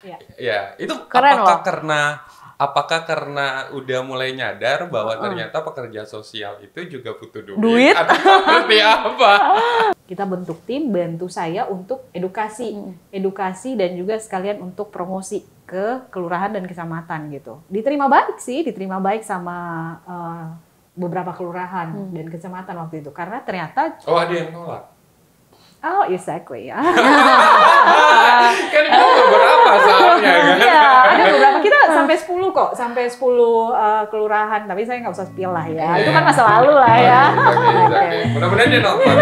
Iya. Ya, itu Keren apakah loh. karena udah mulai nyadar bahwa ternyata pekerja sosial itu juga butuh duit Duit. atau seperti apa? Kita bentuk tim, bantu saya untuk edukasi dan juga sekalian untuk promosi ke kelurahan dan kecamatan gitu. Diterima baik sama beberapa kelurahan dan kecamatan waktu itu karena ternyata Oh, ada yang nolak. exactly ya. Kan itu beberapa soalnya kan. Iya, ada beberapa kita sampai 10 kok, sampai 10 kelurahan, tapi saya nggak usah spill lah ya. Itu kan masa lalu lah ya. Oke. Mudah-mudahan dia nonton.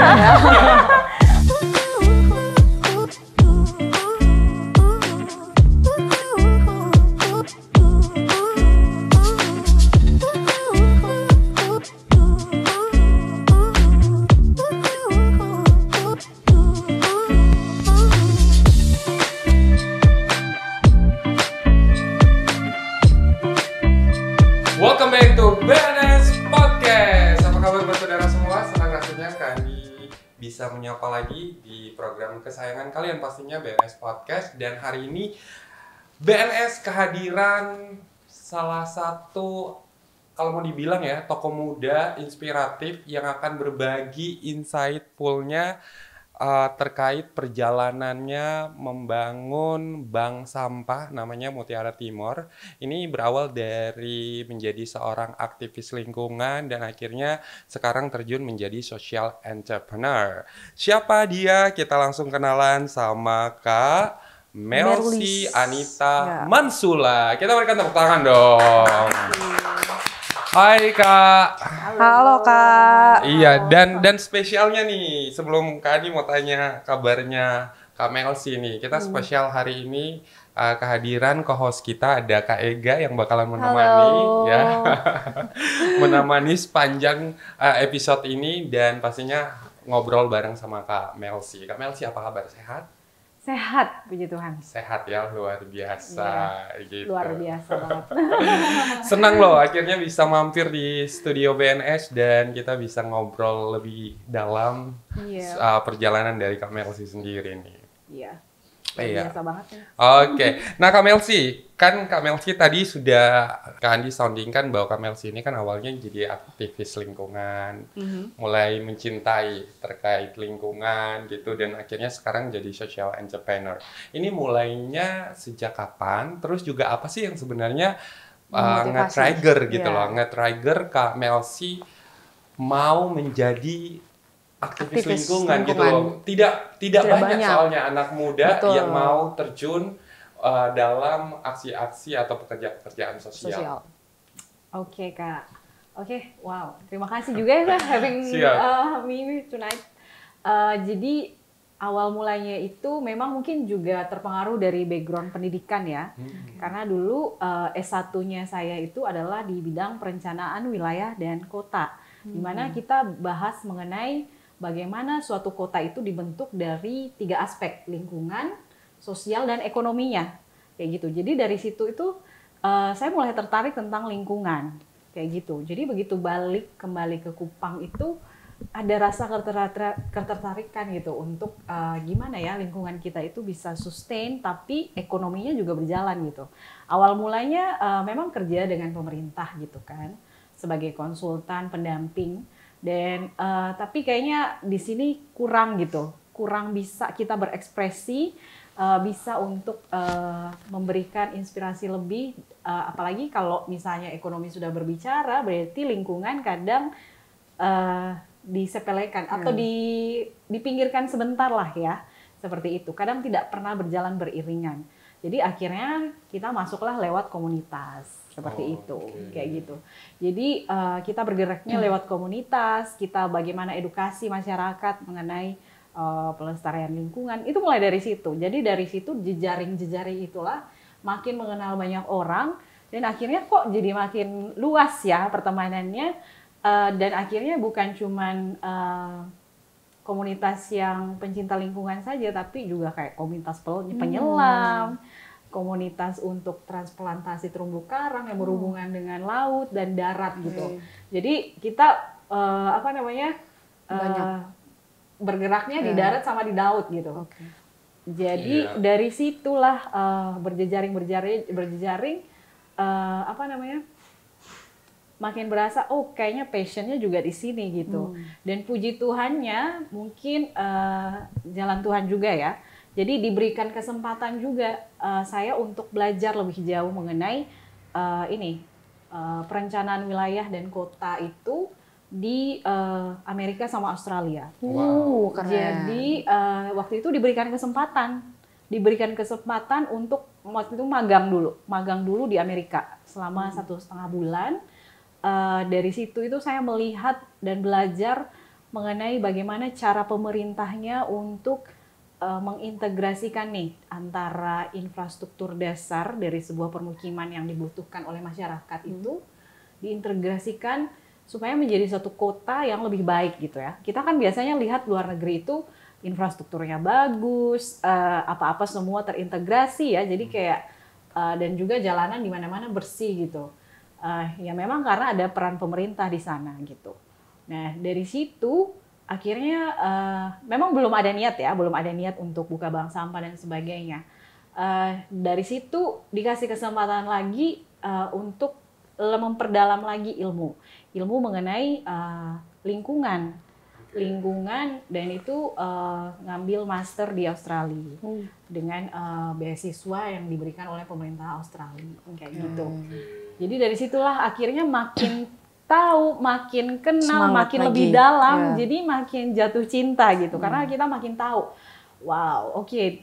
Welcome back to BNS Podcast. Apa kabar buat saudara semua? Senang rasanya kami bisa menyapa lagi di program kesayangan kalian pastinya BNS Podcast. Dan hari ini BNS kehadiran salah satu, kalau mau dibilang ya, tokoh muda inspiratif yang akan berbagi insightful-nya terkait perjalanannya membangun bank sampah namanya Mutiara Timor. Ini berawal dari menjadi seorang aktivis lingkungan dan akhirnya sekarang terjun menjadi social entrepreneur. Siapa dia? Kita langsung kenalan sama Kak Melsi Anita Mansula. Kita berikan tepuk tangan dong. Hai Kak. Halo Kak. Iya, dan spesialnya nih, sebelum Kak Adi mau tanya kabarnya Kak Melsi nih, kita spesial hari ini kehadiran co-host kita ada Kak Ega yang bakalan menemani ya. Menemani sepanjang episode ini dan pastinya ngobrol bareng sama Kak Melsi. Kak Melsi apa kabar? Sehat? Sehat, puji Tuhan. Sehat ya, luar biasa gitu. Luar biasa banget. Senang loh akhirnya bisa mampir di studio BNS dan kita bisa ngobrol lebih dalam perjalanan dari Kak Melsi sendiri nih. Iya. Iya. Biasa banget ya. Oke. Nah Kak Melsi, kan Kak Melsi tadi sudah Kak Andi soundingkan bahwa Kak Melsi ini kan awalnya jadi aktivis lingkungan, mulai mencintai terkait lingkungan gitu dan akhirnya sekarang jadi social entrepreneur. Ini mulainya sejak kapan? Terus juga apa sih yang sebenarnya nge-trigger gitu loh, nge-trigger Kak Melsi mau menjadi aktivis lingkungan gitu loh. Tidak banyak soalnya anak muda yang mau terjun dalam aksi-aksi atau pekerjaan sosial. Oke Kak. Oke, wow. Terima kasih juga ya Kak having me tonight. Jadi awal mulanya itu memang mungkin juga terpengaruh dari background pendidikan ya. Karena dulu S1-nya saya itu adalah di bidang perencanaan wilayah dan kota. Di mana kita bahas mengenai bagaimana suatu kota itu dibentuk dari 3 aspek, lingkungan, sosial, dan ekonominya. Kayak gitu. Jadi dari situ itu saya mulai tertarik tentang lingkungan. Kayak gitu. Jadi begitu kembali ke Kupang itu ada rasa ketertarikan gitu untuk gimana ya lingkungan kita itu bisa sustain tapi ekonominya juga berjalan gitu. Awal mulanya memang kerja dengan pemerintah gitu kan sebagai konsultan pendamping. Dan tapi kayaknya di sini kurang bisa kita berekspresi, bisa untuk memberikan inspirasi lebih, apalagi kalau misalnya ekonomi sudah berbicara, berarti lingkungan kadang disepelekan atau dipinggirkan sebentar lah ya, seperti itu. Kadang tidak pernah berjalan beriringan. Jadi akhirnya kita masuklah lewat komunitas seperti itu, kayak gitu. Jadi kita bergeraknya lewat komunitas, kita bagaimana edukasi masyarakat mengenai pelestarian lingkungan, itu mulai dari situ. Jadi dari situ jejaring itulah makin mengenal banyak orang dan akhirnya kok jadi makin luas ya pertemanannya dan akhirnya bukan cuman komunitas yang pencinta lingkungan saja, tapi juga kayak komunitas penyelam, komunitas untuk transplantasi terumbu karang yang berhubungan dengan laut dan darat gitu. Jadi kita bergeraknya di darat sama di laut gitu. Jadi dari situlah berjejaring apa namanya, makin berasa kayaknya passionnya juga di sini gitu. Dan puji Tuhannya mungkin jalan Tuhan juga ya. Jadi diberikan kesempatan juga saya untuk belajar lebih jauh mengenai perencanaan wilayah dan kota itu di Amerika sama Australia. Keren. Jadi waktu itu diberikan kesempatan untuk waktu itu magang dulu di Amerika selama 1,5 bulan. Dari situ itu saya melihat dan belajar mengenai bagaimana cara pemerintahnya untuk mengintegrasikan nih antara infrastruktur dasar dari sebuah permukiman yang dibutuhkan oleh masyarakat itu diintegrasikan supaya menjadi suatu kota yang lebih baik gitu ya. Kita kan biasanya lihat luar negeri itu infrastrukturnya bagus, apa-apa semua terintegrasi ya. Jadi kayak dan juga jalanan di mana-mana bersih gitu. Ya memang karena ada peran pemerintah di sana gitu. Nah dari situ akhirnya memang belum ada niat untuk buka bank sampah dan sebagainya. Dari situ dikasih kesempatan lagi untuk memperdalam lagi ilmu mengenai lingkungan dan itu ngambil master di Australia dengan beasiswa yang diberikan oleh pemerintah Australia kayak gitu. Jadi dari situlah akhirnya makin tahu, makin kenal, semangat makin lagi. lebih dalam, jadi makin jatuh cinta gitu. Karena kita makin tahu, wow,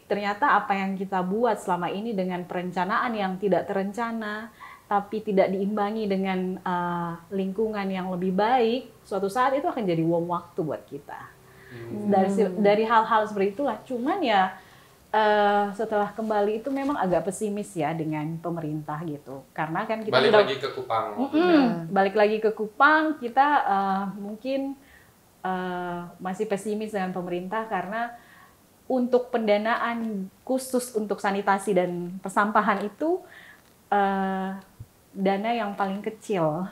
ternyata apa yang kita buat selama ini dengan perencanaan yang tidak terencana, tapi tidak diimbangi dengan lingkungan yang lebih baik, suatu saat itu akan jadi bom waktu buat kita. Dari hal-hal seperti itulah. Cuman ya setelah kembali itu memang agak pesimis ya dengan pemerintah gitu, karena kan kita balik lagi ke Kupang. Balik lagi ke Kupang, kita mungkin masih pesimis dengan pemerintah karena untuk pendanaan khusus untuk sanitasi dan persampahan itu dana yang paling kecil,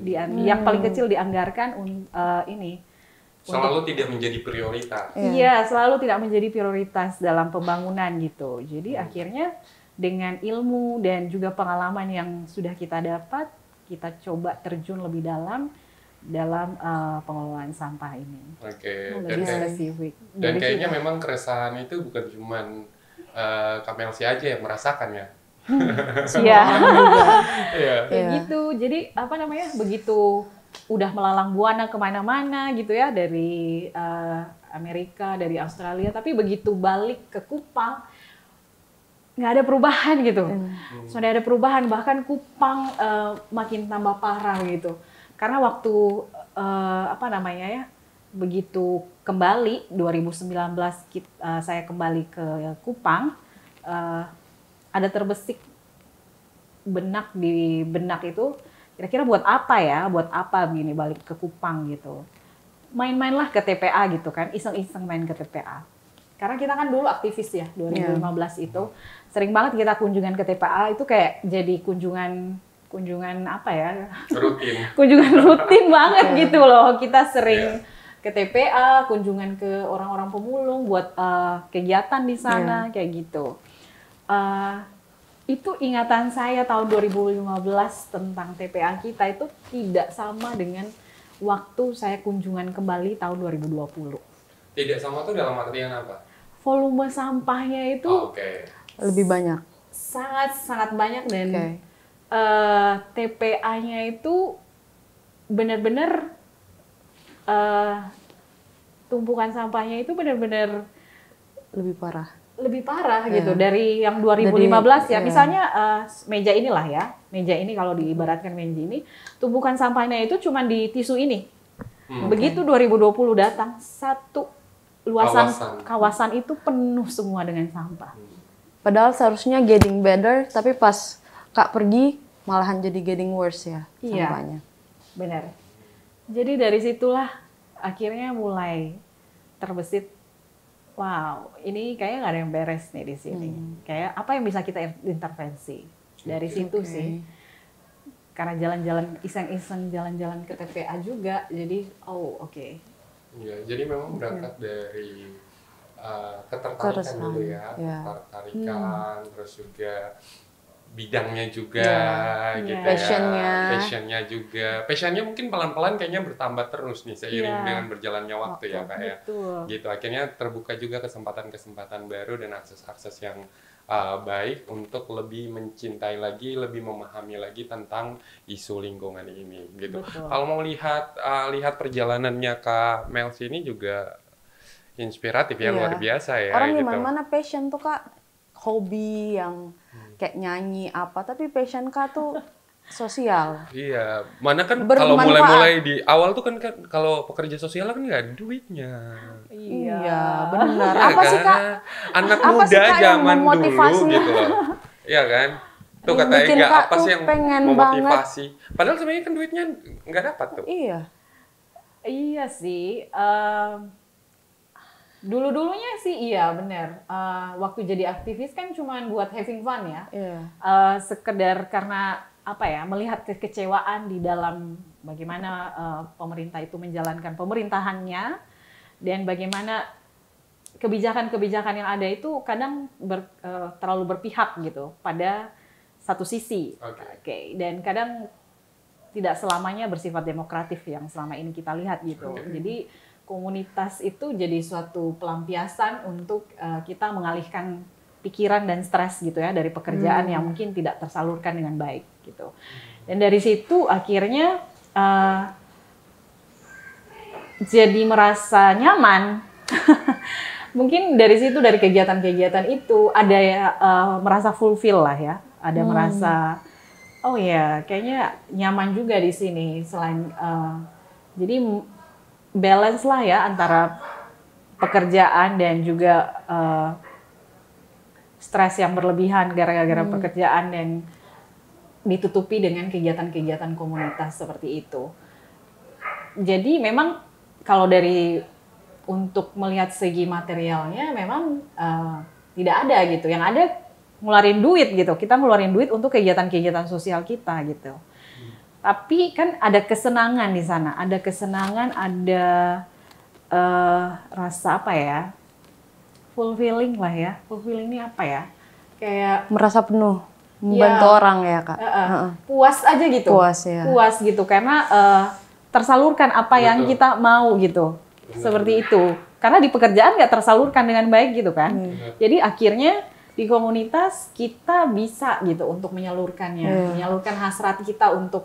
yang paling kecil dianggarkan selalu tidak menjadi prioritas. Iya, selalu tidak menjadi prioritas dalam pembangunan gitu. Jadi akhirnya dengan ilmu dan juga pengalaman yang sudah kita dapat, kita coba terjun lebih dalam pengelolaan sampah ini. Lebih spesifik. Dan kayaknya memang keresahan itu bukan cuma Kamelsi aja yang merasakan ya. Iya. Gitu. Jadi begitu udah melalang buana kemana-mana gitu ya, dari Amerika, dari Australia, tapi begitu balik ke Kupang nggak ada perubahan gitu. Sudah ada perubahan, bahkan Kupang makin tambah parah gitu. Karena waktu begitu kembali 2019 saya kembali ke Kupang, ada terbesit di benak itu, kira-kira buat apa begini balik ke Kupang gitu. Main-mainlah ke TPA gitu kan, iseng-iseng main ke TPA. Karena kita kan dulu aktivis ya, 2015 itu. Sering banget kita kunjungan ke TPA, itu kayak jadi kunjungan rutin. Kunjungan rutin banget gitu loh. Kita sering ke TPA, kunjungan ke orang-orang pemulung buat kegiatan di sana kayak gitu. Itu ingatan saya tahun 2015 tentang TPA kita itu tidak sama dengan waktu saya kunjungan kembali tahun 2020. Tidak sama tuh dalam artian apa? Volume sampahnya itu lebih banyak. Sangat banyak dan TPA-nya itu benar-benar tumpukan sampahnya itu benar-benar lebih parah gitu dari yang 2015 ya. Misalnya meja inilah ya. Meja ini kalau diibaratkan meja ini, tumpukan sampahnya itu cuma di tisu ini. Begitu 2020 datang, satu kawasan itu penuh semua dengan sampah. Padahal seharusnya getting better, tapi pas Kak pergi malahan jadi getting worse ya sampahnya. Benar. Jadi dari situlah akhirnya mulai terbesit, wow, ini kayaknya nggak ada yang beres nih di sini. Kayak apa yang bisa kita intervensi dari situ sih. Karena jalan-jalan iseng-iseng jalan-jalan ke TPA juga, jadi Iya, jadi memang berangkat dari ketertarikan dulu ya, ketertarikan, terus juga bidangnya juga, gitu passionnya juga, passionnya mungkin pelan-pelan kayaknya bertambah terus nih seiring dengan berjalannya waktu ya Kak ya, gitu akhirnya terbuka juga kesempatan-kesempatan baru dan akses-akses yang baik untuk lebih mencintai lagi, lebih memahami lagi tentang isu lingkungan ini, gitu. Kalau mau lihat perjalanannya Kak Melsi ini juga inspiratif ya, luar biasa ya. Orang gitu. gimana passion tuh Kak, hobi yang kayak nyanyi apa, tapi passion Kak tuh sosial. Iya, mana kan kalau mulai-mulai di awal tuh kan kalau pekerja sosial kan nggak ada duitnya. Iya, benar. Ya, apa kan? sih Kak? Anak muda zaman dulu gitu loh. Iya kan? Tuh kata Ega, apa sih yang memotivasi? Padahal sebenarnya kan duitnya nggak dapat tuh. Iya sih. Dulu-dulunya sih iya benar. Waktu jadi aktivis kan cuma buat having fun ya. Sekedar karena apa ya, melihat kekecewaan di dalam bagaimana pemerintah itu menjalankan pemerintahannya dan bagaimana kebijakan-kebijakan yang ada itu kadang terlalu berpihak gitu pada satu sisi. Dan kadang tidak selamanya bersifat demokratif yang selama ini kita lihat gitu. Jadi komunitas itu jadi suatu pelampiasan untuk kita mengalihkan pikiran dan stres gitu ya dari pekerjaan yang mungkin tidak tersalurkan dengan baik gitu. Dan dari situ akhirnya jadi merasa nyaman. Mungkin dari situ, dari kegiatan-kegiatan itu ada ya merasa fulfill lah ya, ada merasa oh ya kayaknya nyaman juga di sini. Selain jadi balance lah ya antara pekerjaan dan juga stres yang berlebihan gara-gara pekerjaan dan ditutupi dengan kegiatan-kegiatan komunitas seperti itu. Jadi memang kalau dari untuk melihat segi materialnya memang tidak ada gitu. Yang ada ngeluarin duit gitu. Kita ngeluarin duit untuk kegiatan-kegiatan sosial kita gitu. Tapi kan ada kesenangan di sana, ada kesenangan, ada rasa apa ya, fulfilling lah ya. Fulfilling ini apa ya? Kayak merasa penuh, membantu orang ya Kak. Puas aja gitu. Puas gitu karena tersalurkan apa yang kita mau gitu. Seperti itu. Karena di pekerjaan nggak tersalurkan dengan baik gitu kan. Jadi akhirnya di komunitas kita bisa gitu untuk menyalurkannya, menyalurkan hasrat kita untuk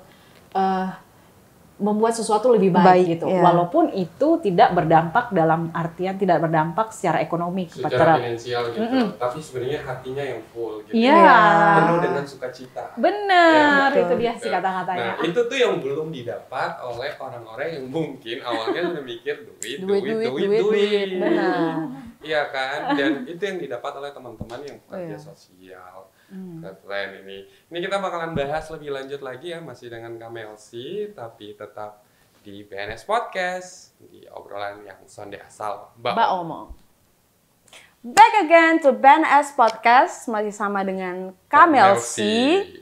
membuat sesuatu lebih baik gitu, walaupun itu tidak berdampak dalam artian tidak berdampak secara ekonomi secara finansial gitu, tapi sebenarnya hatinya yang full gitu, penuh dengan sukacita. Benar, itu dia sih kata-katanya. Nah itu tuh yang belum didapat oleh orang-orang yang mungkin awalnya udah mikir duit. Benar. Iya kan, dan itu yang didapat oleh teman-teman yang pekerja sosial. Keren ini kita bakalan bahas lebih lanjut lagi ya, masih dengan Kak Melsi, tapi tetap di BNS Podcast, di obrolan yang sonde asal Mbak Omong. Back again to BNS Podcast, masih sama dengan Kak Melsi.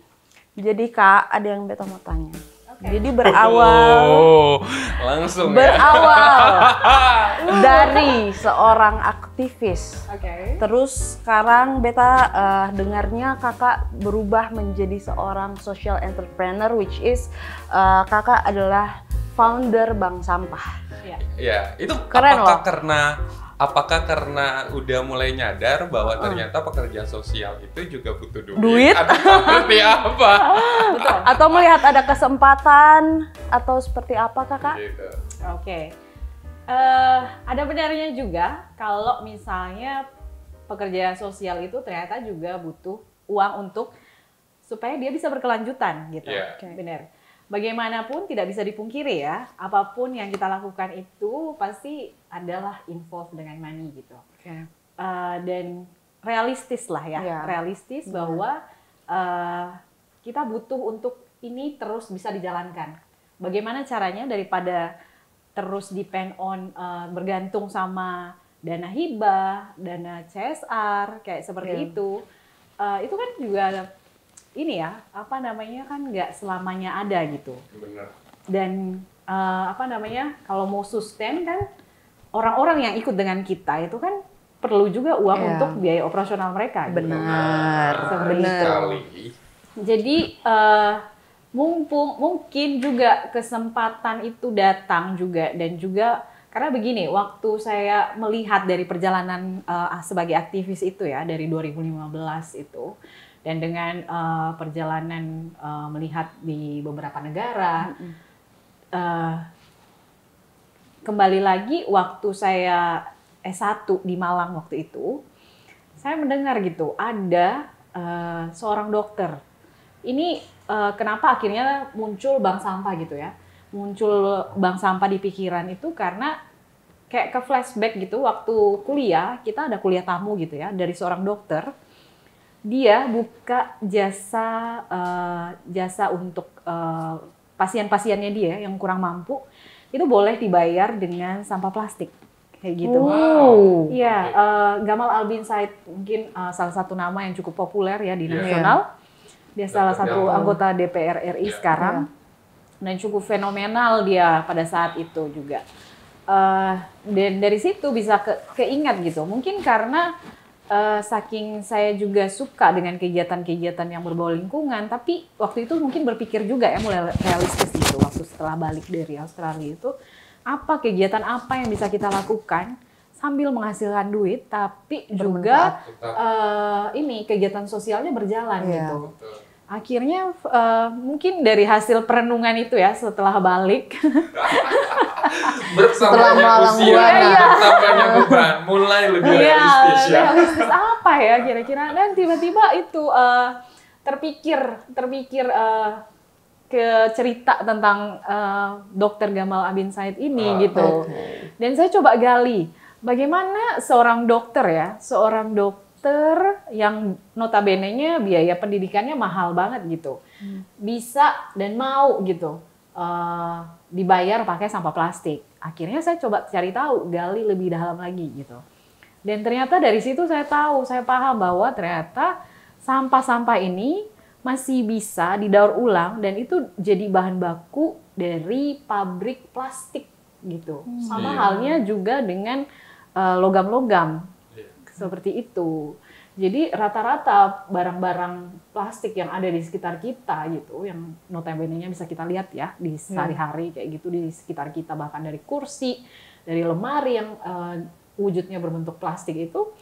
Jadi Kak, ada yang beta mau tanya. Jadi berawal dari seorang aktivis. Terus sekarang beta dengarnya Kakak berubah menjadi seorang social entrepreneur, which is Kakak adalah founder Bank Sampah. Iya, itu keren apakah karena udah mulai nyadar bahwa ternyata pekerja sosial itu juga butuh duit? Atau seperti apa? Atau melihat ada kesempatan atau seperti apa Kakak? Gitu. Ada benarnya juga kalau misalnya pekerja sosial itu ternyata juga butuh uang untuk supaya dia bisa berkelanjutan gitu. Benar. Bagaimanapun tidak bisa dipungkiri ya, apapun yang kita lakukan itu pasti adalah involved dengan money gitu. Dan realistis lah ya, realistis bahwa kita butuh untuk ini terus bisa dijalankan. Bagaimana caranya daripada terus depend on bergantung sama dana hibah, dana CSR kayak seperti itu kan juga ini ya, apa namanya kan nggak selamanya ada gitu. Benar. Dan kalau mau sustain kan orang-orang yang ikut dengan kita itu kan perlu juga uang untuk biaya operasional mereka. Benar, benar. Jadi mungkin juga kesempatan itu datang juga, dan juga karena begini, waktu saya melihat dari perjalanan sebagai aktivis itu ya dari 2015 itu, dan dengan perjalanan melihat di beberapa negara, kembali lagi waktu saya S1 di Malang waktu itu, saya mendengar gitu ada seorang dokter. Ini kenapa akhirnya muncul bank sampah gitu ya? Muncul bank sampah di pikiran itu karena kayak ke flashback gitu waktu kuliah, kita ada kuliah tamu gitu ya dari seorang dokter. Dia buka jasa untuk pasien-pasiennya dia yang kurang mampu, itu boleh dibayar dengan sampah plastik kayak gitu. Iya, Gamal Albin Said mungkin salah satu nama yang cukup populer ya di nasional. Dia salah satu anggota DPR RI sekarang, dan cukup fenomenal dia pada saat itu juga. Dan dari situ bisa keingat gitu. Mungkin karena saking saya juga suka dengan kegiatan-kegiatan yang berbau lingkungan, tapi waktu itu mungkin berpikir juga ya mulai realistis gitu. Waktu setelah balik dari Australia itu, apa kegiatan apa yang bisa kita lakukan sambil menghasilkan duit, tapi juga ini kegiatan sosialnya berjalan gitu. Akhirnya mungkin dari hasil perenungan itu ya setelah balik bertambahnya usia, bertambahnya beban, mulai lebih realistis ya. Realistis apa ya kira-kira, dan tiba-tiba itu terpikir ke cerita tentang Dr. Gamal Albin Said ini gitu. Dan saya coba gali bagaimana seorang dokter yang notabene-nya biaya pendidikannya mahal banget gitu, bisa dan mau gitu dibayar pakai sampah plastik. Akhirnya saya coba cari tahu, gali lebih dalam lagi gitu. Dan ternyata dari situ saya paham bahwa ternyata sampah-sampah ini masih bisa didaur ulang dan itu jadi bahan baku dari pabrik plastik gitu. Sama halnya juga dengan logam-logam. Seperti itu. Jadi rata-rata barang-barang plastik yang ada di sekitar kita gitu, yang notabene-nya bisa kita lihat ya di sehari-hari kayak gitu di sekitar kita, bahkan dari kursi, dari lemari yang wujudnya berbentuk plastik itu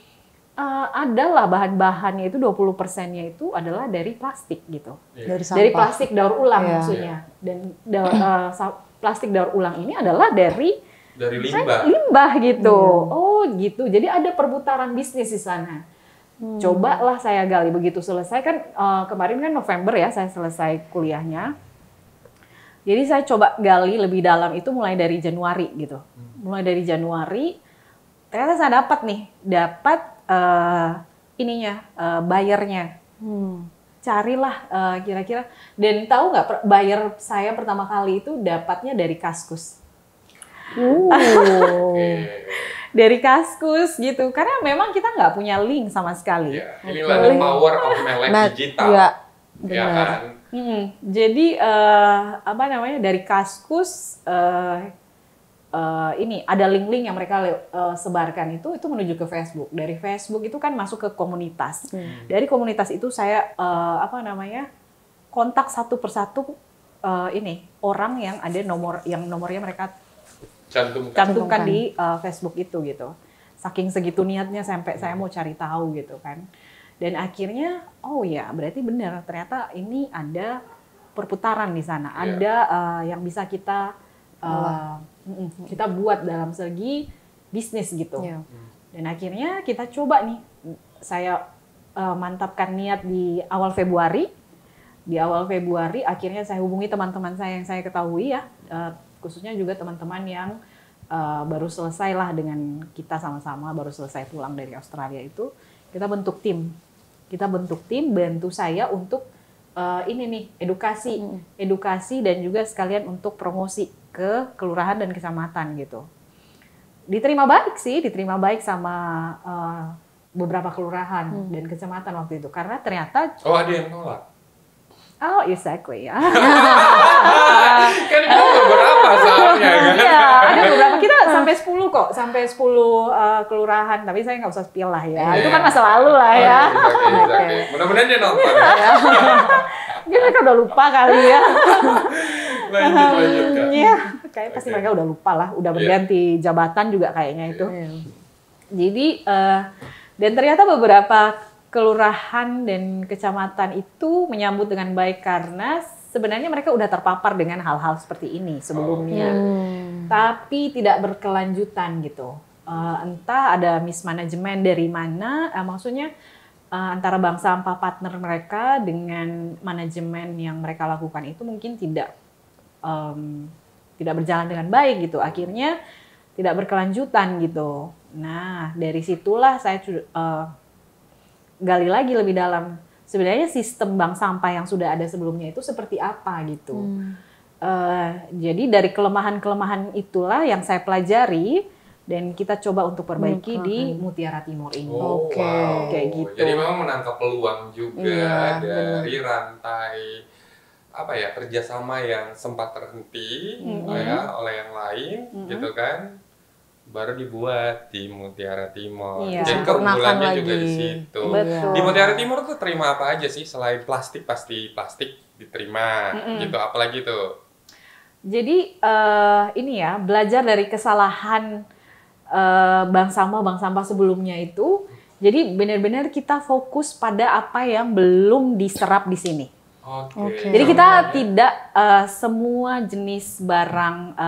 adalah bahan-bahannya itu 20%-nya itu adalah dari plastik gitu. Dari plastik daur ulang maksudnya. Dan plastik daur ulang ini adalah dari limbah gitu. Oh gitu. Jadi ada perputaran bisnis di sana. Cobalah saya gali, begitu selesai kan kemarin kan November ya saya selesai kuliahnya. Jadi saya coba gali lebih dalam itu mulai dari Januari gitu. Mulai dari Januari ternyata saya dapat bayarnya. Carilah kira-kira, dan tahu nggak bayar saya pertama kali itu dapatnya dari Kaskus. Dari Kaskus gitu, karena memang kita nggak punya link sama sekali. Inilah the power of melek digital. Ya kan? Jadi dari Kaskus ini ada link-link yang mereka sebarkan itu menuju ke Facebook. Dari Facebook itu kan masuk ke komunitas. Dari komunitas itu saya kontak satu persatu orang yang ada nomornya mereka cantumkan di Facebook itu gitu. Saking segitu niatnya sampai saya mau cari tahu gitu kan. Dan akhirnya berarti benar ternyata ini ada perputaran di sana. Ada yang bisa kita buat dalam segi bisnis gitu. Dan akhirnya kita coba nih, saya mantapkan niat di awal Februari. Di awal Februari akhirnya saya hubungi teman-teman saya yang saya ketahui ya, khususnya juga teman-teman yang baru selesai lah dengan kita sama-sama, baru selesai pulang dari Australia itu, kita bentuk tim. Kita bentuk tim, bantu saya untuk edukasi dan juga sekalian untuk promosi ke kelurahan dan kecamatan gitu. Diterima baik sama beberapa kelurahan dan kecamatan waktu itu, karena ternyata ada yang nolak. Oh, exactly ya. Kan itu beberapa soalnya kan. Iya, ada beberapa kita sampai 10 kok, sampai 10 kelurahan. Tapi saya nggak usah spill lah ya. Iya. Itu kan masa lalu lah ya. Oke. Mudah-mudahan dia nonton ya. Mungkin mereka udah lupa kali ya. Lanjut Kak. Iya, kayak pasti mereka udah lupa lah. Udah berganti jabatan juga kayaknya itu. Jadi, dan ternyata beberapa kelurahan dan kecamatan itu menyambut dengan baik karena sebenarnya mereka udah terpapar dengan hal-hal seperti ini sebelumnya. Tapi tidak berkelanjutan gitu. Entah ada mismanagement dari mana, maksudnya antara bank sampah partner mereka dengan manajemen yang mereka lakukan itu mungkin tidak berjalan dengan baik gitu. Akhirnya tidak berkelanjutan gitu. Nah, dari situlah saya gali lagi lebih dalam. Sebenarnya sistem bank sampah yang sudah ada sebelumnya itu seperti apa gitu. Jadi dari kelemahan-kelemahan itulah yang saya pelajari dan kita coba untuk perbaiki di Mutiara Timur ini. Wow. Kayak gitu. Jadi memang menangkap peluang juga dari rantai kerjasama yang sempat terhenti oleh yang lain, gitu kan. Baru dibuat di Mutiara Timur. Jadi keunggulannya juga di situ. Betul. Di Mutiara Timur tuh terima apa aja sih selain plastik? Pasti plastik diterima, gitu. Apalagi tuh? Jadi ini ya, belajar dari kesalahan bank sampah sebelumnya itu. Jadi benar-benar kita fokus pada apa yang belum diserap di sini. Oke. Jadi kita tidak semua jenis barang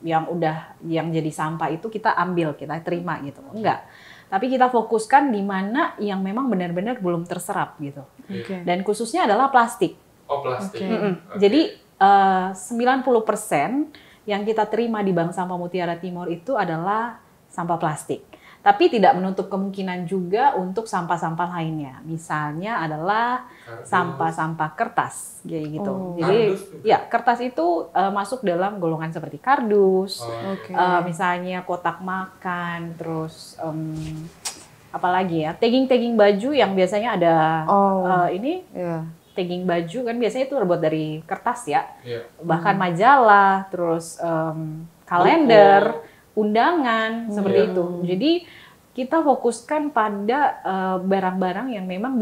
yang jadi sampah itu kita ambil, kita terima gitu. Enggak. Tapi kita fokuskan di mana yang memang benar-benar belum terserap gitu. Dan khususnya adalah plastik. Oh, plastik. Jadi 90% yang kita terima di Bank Sampah Mutiara Timur itu adalah sampah plastik. Tapi tidak menutup kemungkinan juga untuk sampah-sampah lainnya. Misalnya adalah sampah-sampah kertas, kayak gitu. Jadi ya kertas itu masuk dalam golongan seperti kardus, misalnya kotak makan, terus apalagi ya, tagging baju yang biasanya ada tagging baju kan biasanya itu terbuat dari kertas ya, bahkan majalah, terus kalender. Undangan seperti itu. Jadi kita fokuskan pada barang-barang yang memang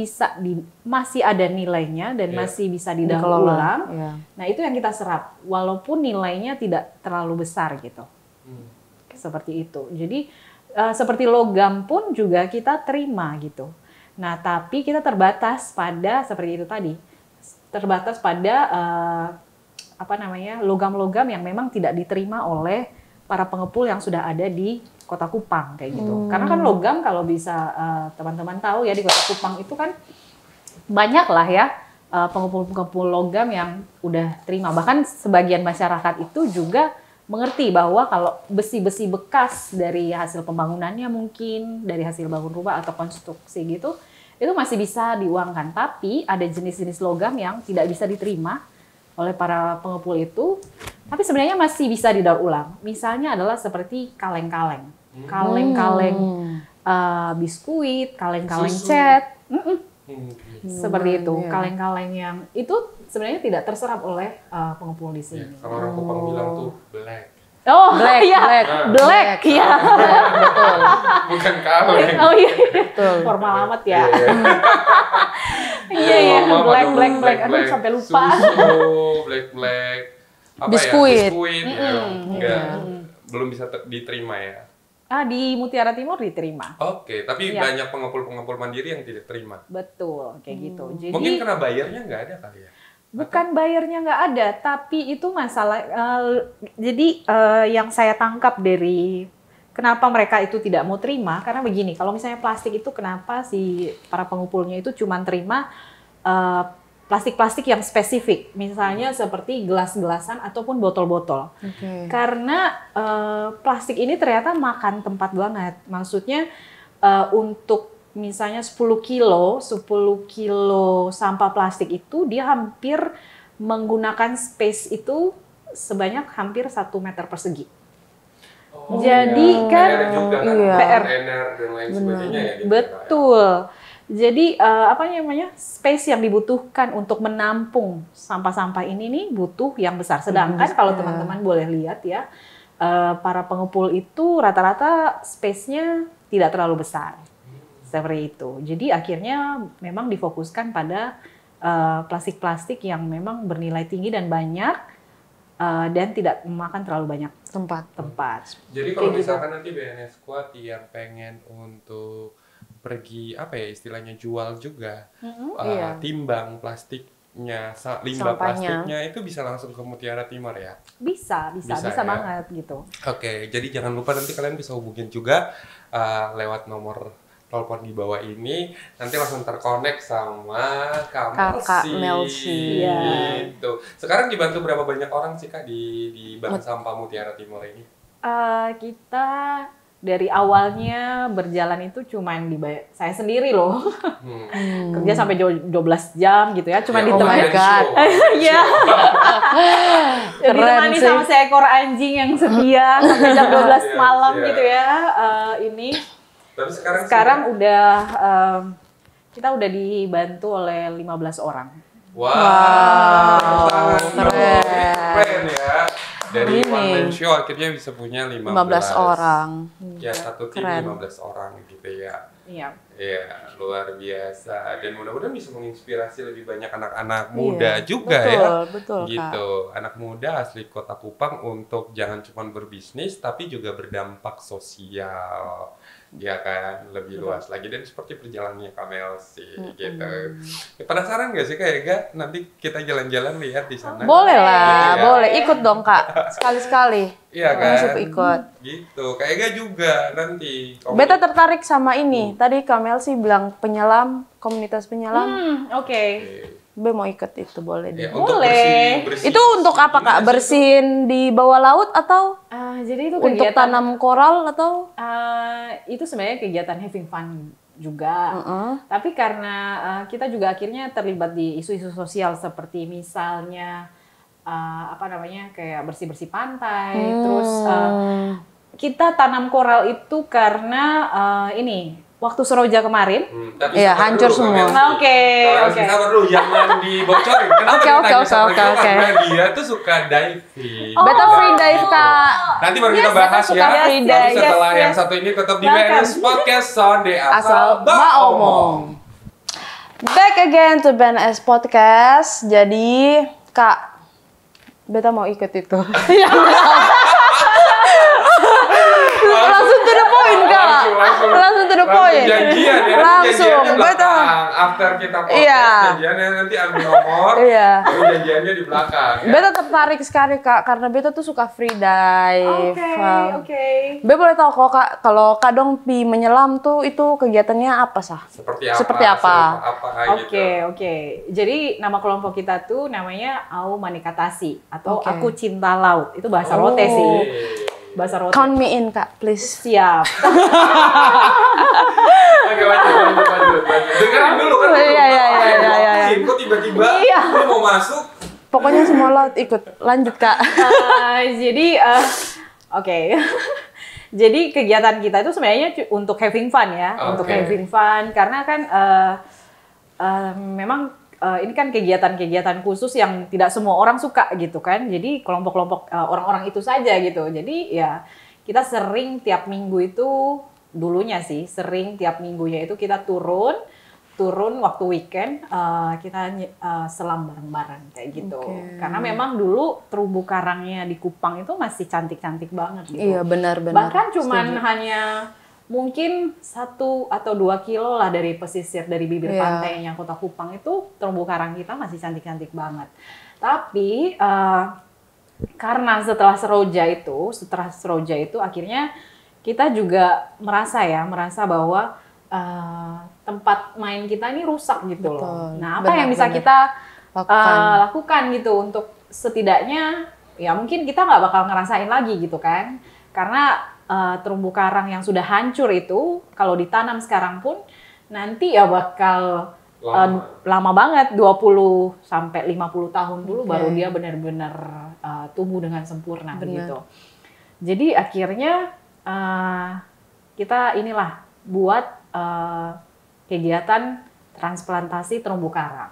masih ada nilainya dan masih bisa didaur ulang. Nah, itu yang kita serap walaupun nilainya tidak terlalu besar gitu. Seperti itu. Jadi seperti logam pun juga kita terima gitu. Nah, tapi kita terbatas pada seperti itu tadi. Terbatas pada logam-logam yang memang tidak diterima oleh para pengepul yang sudah ada di Kota Kupang kayak gitu. Karena kan logam kalau bisa teman-teman tahu ya di Kota Kupang itu kan banyak lah ya pengepul-pengepul logam yang udah terima. Bahkan sebagian masyarakat itu juga mengerti bahwa kalau besi-besi bekas dari hasil pembangunannya mungkin dari hasil bangun rumah atau konstruksi gitu itu masih bisa diuangkan. Tapi ada jenis-jenis logam yang tidak bisa diterima oleh para pengepul itu. Tapi sebenarnya masih bisa didaur ulang. Misalnya adalah seperti kaleng-kaleng. Kaleng-kaleng biskuit, kaleng-kaleng cat. Seperti itu. Kaleng-kaleng yang itu sebenarnya tidak terserap oleh pengepul di sini. Kalau orang Kupang bilang tuh black. Oh, black. Ya. Betul. Bukan kaleng. Oh iya. Betul. Formal amat ya. Iya, black. Aduh, sampai lupa. Susu, black. Biskuit. Belum bisa diterima ya. Di Mutiara Timur diterima. Oke, tapi banyak pengepul-pengepul mandiri yang tidak terima. Betul, kayak gitu. Jadi, mungkin karena bayarnya nggak ada kali ya? Bukan bayarnya nggak ada, tapi itu masalah. Jadi yang saya tangkap dari kenapa mereka itu tidak mau terima, karena begini, kalau misalnya plastik itu kenapa si para pengepulnya itu cuma terima plastik-plastik yang spesifik, misalnya seperti gelas-gelasan ataupun botol-botol. Karena plastik ini ternyata makan tempat banget. Maksudnya untuk misalnya 10 kilo sampah plastik itu dia hampir menggunakan space itu sebanyak hampir 1 meter persegi. Jadi kan PR dan lain sebagainya ya. Betul. Jadi space yang dibutuhkan untuk menampung sampah-sampah ini nih butuh yang besar. Sedangkan kalau teman-teman boleh lihat ya, para pengepul itu rata-rata space-nya tidak terlalu besar. Seperti itu. Jadi akhirnya memang difokuskan pada plastik-plastik yang memang bernilai tinggi dan banyak dan tidak memakan terlalu banyak tempat. Jadi kalau misalkan nanti BNS Squad yang pengen untuk pergi apa ya istilahnya jual juga timbang plastiknya, limbah plastiknya itu bisa langsung ke Mutiara Timur ya? Bisa ya? Banget gitu. Oke, jadi jangan lupa nanti kalian bisa hubungin juga lewat nomor telepon di bawah ini, nanti langsung terkonek sama Kak Melsi. Gitu. Sekarang dibantu berapa banyak orang sih Kak di Bank Sampah Mutiara Timur ini? Kita dari awalnya berjalan itu cuman saya sendiri loh. Kerja sampai 12 jam gitu ya, cuman ditemani. Iya. Ditemani sama seekor anjing yang setia sampai jam 12 malam gitu ya. Ini tapi sekarang udah kita udah dibantu oleh 15 orang. Wow. Keren ya. Dari one man show akhirnya bisa punya 15 orang. Ya, satu tim 15 orang gitu ya. Iya. Iya, luar biasa. Dan mudah-mudahan bisa menginspirasi lebih banyak anak-anak muda juga betul, gitu. Kak. Anak muda asli Kota Kupang untuk jangan cuma berbisnis tapi juga berdampak sosial. Ya kan, lebih luas lagi dan seperti perjalanannya Kak Melsi gitu. Penasaran gak sih Kak Ega? Nanti kita jalan-jalan lihat di sana. Boleh lah, gitu, boleh. Ikut dong Kak, sekali-sekali. Iya kan? Masuk ikut. Gitu, Kak Ega juga nanti. Beta tertarik sama ini. Tadi Kak Melsi bilang penyelam, komunitas penyelam. Oke. Be mau ikut itu boleh deh. Ya, boleh. Bersihin, itu untuk apa Kak? Bersihin di bawah laut atau? Jadi itu untuk tanam koral atau? Itu sebenarnya kegiatan having fun juga. Tapi karena kita juga akhirnya terlibat di isu-isu sosial seperti misalnya kayak bersih-bersih pantai. Terus kita tanam koral itu karena waktu Seroja kemarin, iya hancur semua. Oke. Sabar dulu, jangan dibocorin. Oke. Dia tuh suka diving. Beta free dive Kak. Nanti baru kita bahas ya. Tapi setelah yang satu ini tetap di BNS Podcast Sonde Asal Omong. Back again to BNS Podcast. Jadi Kak, Beta mau ikut itu. Langsung to the point Kak. Langsung to the point. Janjian ya. Langsung. Betul. After kita podcast janjiannya nanti ambil nomor. Baru janjiannya di belakang. Ya? Beta tertarik sekali Kak karena Beta tuh suka free dive. Oke. Beta boleh tahu kalau Kak Dong pi menyelam tuh itu kegiatannya apa sah? Seperti apa? Oke. Jadi nama kelompok kita tuh namanya Au Manikatasi atau Aku Cinta Laut. Itu bahasa Rote sih. Bahasa Rote. Count me in Kak, please. Siap. Oke, lanjut. Dengerin dulu kan. Iya. Kok tiba-tiba lu mau masuk? Pokoknya semua laut ikut. Lanjut Kak. Jadi kegiatan kita itu sebenarnya untuk having fun ya, untuk having fun karena kan memang ini kan kegiatan-kegiatan khusus yang tidak semua orang suka gitu kan. Jadi kelompok-kelompok orang-orang itu saja gitu. Jadi ya kita sering tiap minggu itu dulunya sih sering tiap minggunya itu kita turun waktu weekend kita selam bareng-bareng kayak gitu. Karena memang dulu terumbu karangnya di Kupang itu masih cantik-cantik banget gitu. Iya benar. Bahkan cuman hanya mungkin 1 atau 2 kilo lah dari pesisir, dari bibir pantainya Kota Kupang itu terumbu karang kita masih cantik-cantik banget. Tapi karena setelah Seroja itu akhirnya kita juga merasa bahwa tempat main kita ini rusak gitu loh. Nah, apa yang bisa kita lakukan gitu untuk setidaknya ya mungkin kita nggak bakal ngerasain lagi gitu kan. Karena terumbu karang yang sudah hancur itu kalau ditanam sekarang pun nanti ya bakal lama banget 20 sampai 50 tahun dulu baru dia benar-benar tumbuh dengan sempurna gitu. Jadi akhirnya kita buat kegiatan transplantasi terumbu karang.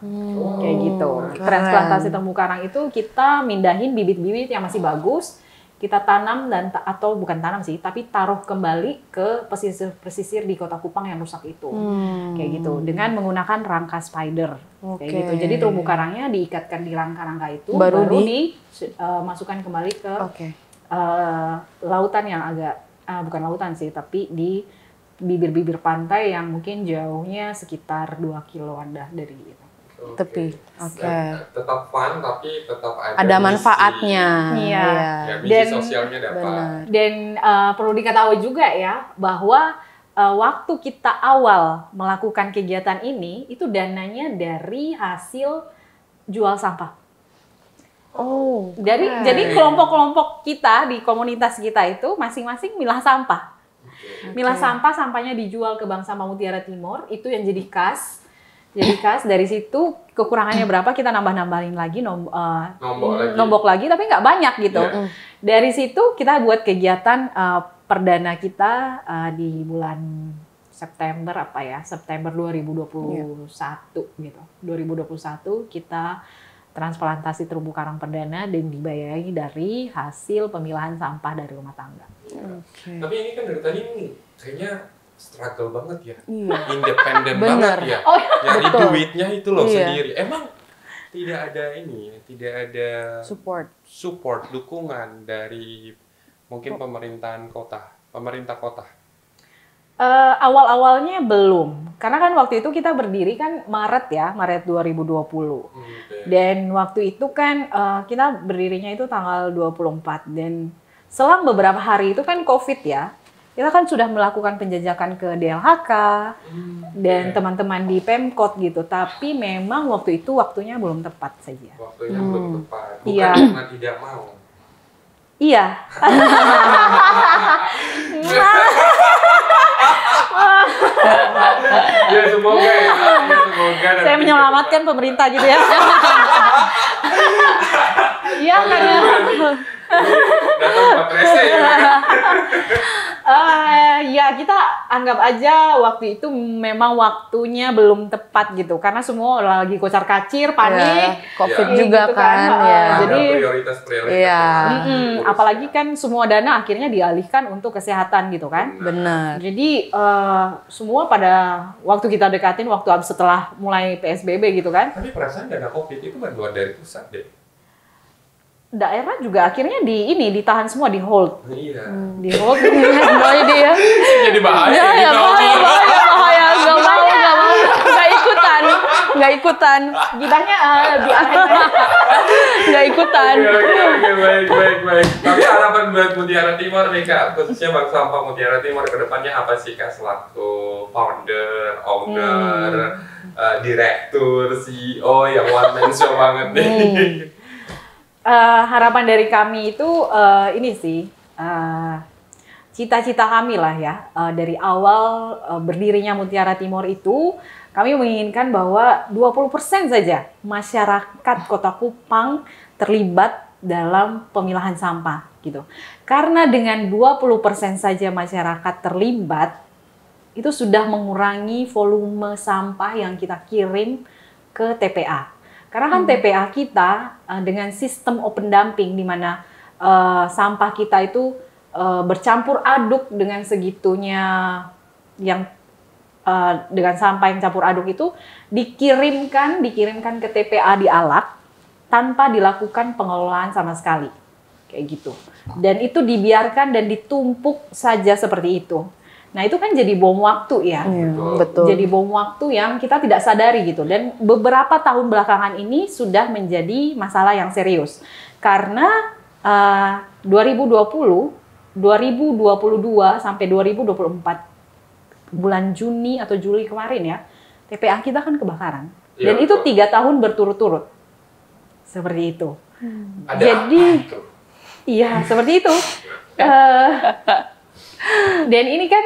Kayak gitu. Transplantasi terumbu karang itu kita mindahin bibit-bibit yang masih bagus, kita tanam atau bukan tanam sih, tapi taruh kembali ke pesisir di Kota Kupang yang rusak itu, kayak gitu, dengan menggunakan rangka spider, kayak gitu. Jadi terumbu karangnya diikatkan di rangka-rangka itu, baru dimasukkan kembali ke lautan yang agak bukan lautan sih, tapi di bibir-bibir pantai yang mungkin jauhnya sekitar 2 kiloan dah dari itu. Tepi. Tetap fun tapi tetap ada manfaatnya. Iya. Misi sosialnya dapat. Dan perlu diketahui juga ya bahwa waktu kita awal melakukan kegiatan ini itu dananya dari hasil jual sampah. Jadi kelompok-kelompok kita di komunitas kita itu masing-masing milah sampah. Milah sampah, sampahnya dijual ke Bank Sampah Mutiara Timur, itu yang jadi kas. Dari situ kekurangannya berapa kita nambah-nambahin lagi, nombok lagi, tapi nggak banyak gitu. Dari situ kita buat kegiatan perdana kita di bulan September September 2021 gitu. 2021 kita transplantasi terumbu karang perdana dan dibayari dari hasil pemilahan sampah dari rumah tangga. Tapi ini kan dari tadi kayaknya struggle banget ya, independen banget ya, nyari duitnya itu loh sendiri. Emang tidak ada support dukungan dari mungkin pemerintah kota. Awal-awalnya belum, karena kan waktu itu kita berdiri kan Maret 2020, dan waktu itu kan kita berdirinya itu tanggal 24, dan selang beberapa hari itu kan COVID ya. Kita kan sudah melakukan penjajakan ke DLHK dan teman-teman di Pemkot gitu, tapi memang waktu itu waktunya belum tepat saja. Waktunya belum tepat, bukan karena tidak mau. Iya. Ya semoga. Saya menyelamatkan pemerintah gitu ya. Iya karena. Ya kita anggap aja waktu itu memang waktunya belum tepat gitu, karena semua lagi kocar-kacir, panik, COVID juga gitu kan. Jadi prioritas. Apalagi kan semua dana akhirnya dialihkan untuk kesehatan gitu kan. Benar. Jadi semua pada waktu kita dekatin setelah mulai PSBB gitu kan. Tapi perasaan dana COVID itu bantuan dari pusat deh. Daerah juga akhirnya ditahan semua, di hold. Iya. Di hold dia. Jadi bahaya. Bahaya. Nggak ikutan. Gibahnya nggak ikutan. Baik. Tapi harapan buat Mutiara Timur nih Kak, khususnya Bank Sampah Mutiara Timur ke depannya apa sih Kak, selaku founder, owner, direktur, CEO yang one man show banget nih. Harapan dari kami itu ini sih, cita-cita kami lah ya, dari awal berdirinya Mutiara Timur itu kami menginginkan bahwa 20% saja masyarakat Kota Kupang terlibat dalam pemilahan sampah gitu. Karena dengan 20% saja masyarakat terlibat, itu sudah mengurangi volume sampah yang kita kirim ke TPA. Karena kan TPA kita dengan sistem open dumping, di mana sampah kita itu bercampur aduk dengan segitunya, dengan sampah yang campur aduk itu dikirimkan ke TPA di Alak tanpa dilakukan pengelolaan sama sekali, kayak gitu. Dan itu dibiarkan dan ditumpuk saja seperti itu. Nah itu kan jadi bom waktu ya, betul. Jadi bom waktu yang kita tidak sadari gitu. Dan beberapa tahun belakangan ini sudah menjadi masalah yang serius. Karena 2020, 2022 sampai 2024 bulan Juni atau Juli kemarin ya, TPA kita kan kebakaran. Dan itu 3 tahun berturut-turut. Seperti itu. Jadi iya seperti itu. Dan ini kan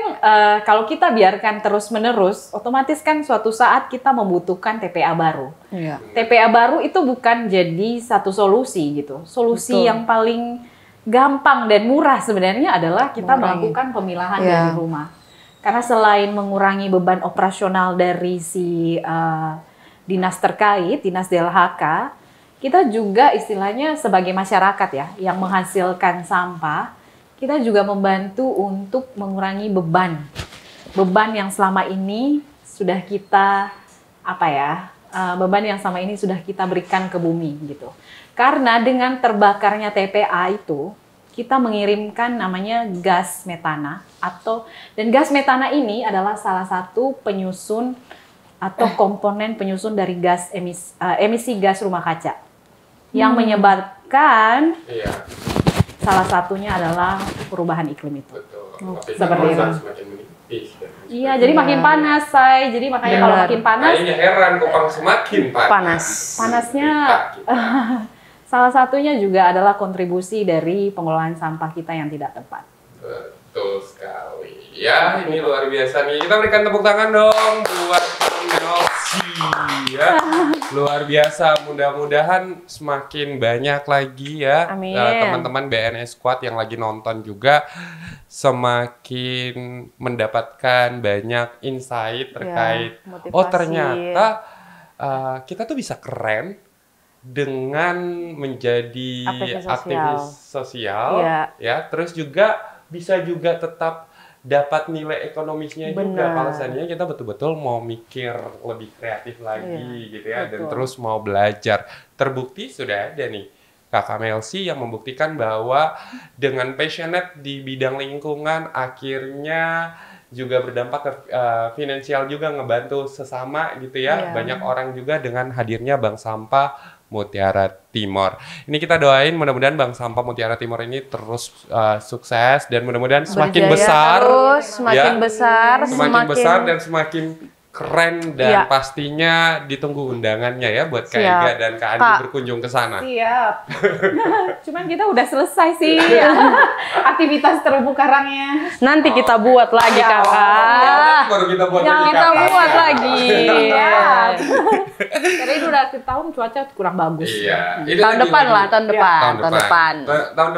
kalau kita biarkan terus-menerus, otomatis kan suatu saat kita membutuhkan TPA baru. TPA baru itu bukan jadi satu solusi gitu. Solusi yang paling gampang dan murah sebenarnya adalah kita melakukan pemilahan dari rumah. Karena selain mengurangi beban operasional dari si dinas terkait, dinas DLHK, kita juga istilahnya sebagai masyarakat ya yang menghasilkan sampah, kita juga membantu untuk mengurangi beban yang selama ini sudah kita beban yang selama ini sudah kita berikan ke bumi gitu. Karena dengan terbakarnya TPA itu kita mengirimkan namanya gas metana dan gas metana ini adalah salah satu penyusun atau komponen penyusun dari gas emisi gas rumah kaca yang menyebabkan salah satunya adalah perubahan iklim itu. Betul. Seperti itu. Semakin menipis. Iya, jadi makin panas, Say. Jadi makanya kalau makin panas, kayaknya heran Kupang semakin panas. Panasnya salah satunya juga adalah kontribusi dari pengelolaan sampah kita yang tidak tepat. Betul sekali. Ya, ini luar biasa nih. Kita berikan tepuk tangan dong buat Melsi ya. Luar biasa. Mudah-mudahan semakin banyak lagi ya teman-teman BNS Squad yang lagi nonton juga semakin mendapatkan banyak insight terkait ternyata kita tuh bisa keren dengan menjadi aktivis sosial ya, terus juga bisa juga tetap dapat nilai ekonomisnya juga. Alasannya kita betul-betul mau mikir lebih kreatif lagi gitu ya, dan terus mau belajar. Terbukti sudah ada nih Kakak Melsi yang membuktikan bahwa dengan passionate di bidang lingkungan akhirnya juga berdampak ke finansial juga, ngebantu sesama gitu ya. Banyak orang juga dengan hadirnya Bank Sampah Mutiara Timor. Ini kita doain mudah-mudahan Bank Sampah Mutiara Timor ini terus sukses dan mudah-mudahan semakin besar, semakin besar dan semakin keren dan pastinya ditunggu undangannya ya buat Kak Ega dan Kak Andi berkunjung ke sana. Siap. Cuman kita udah selesai sih aktivitas terumbu karangnya. Nanti kita buat lagi Kakak. Baru kita buat lagi. Karena itu udah tahun cuaca kurang bagus. Iya. Tahun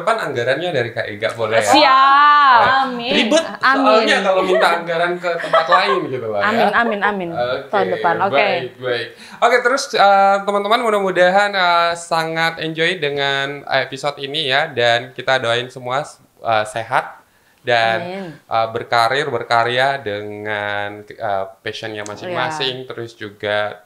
depan anggarannya dari Kak Ega boleh ya? Siap. Amin. Ribet soalnya kalau minta anggaran ke tempat lain gitu lah ya. Amin. Tahun depan. Baik. Oke, terus teman-teman mudah-mudahan sangat enjoy dengan episode ini ya, dan kita doain semua sehat dan berkarya dengan passionnya masing-masing, terus juga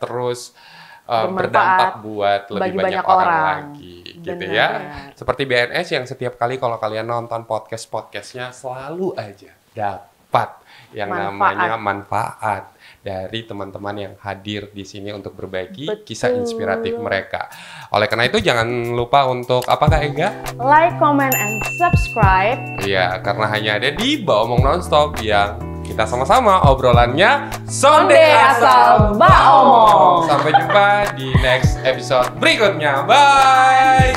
berdampak buat lebih banyak orang lagi gitu ya. Seperti BNS yang setiap kali kalau kalian nonton podcastnya selalu aja dapat yang namanya manfaat dari teman-teman yang hadir di sini untuk berbagi kisah inspiratif mereka. Oleh karena itu jangan lupa untuk apa Kak Ega? Like, comment, and subscribe. Iya, karena hanya ada di Ba Omong Nonstop yang kita sama-sama obrolannya sonde asal Ba Omong. Sampai jumpa di next episode berikutnya. Bye.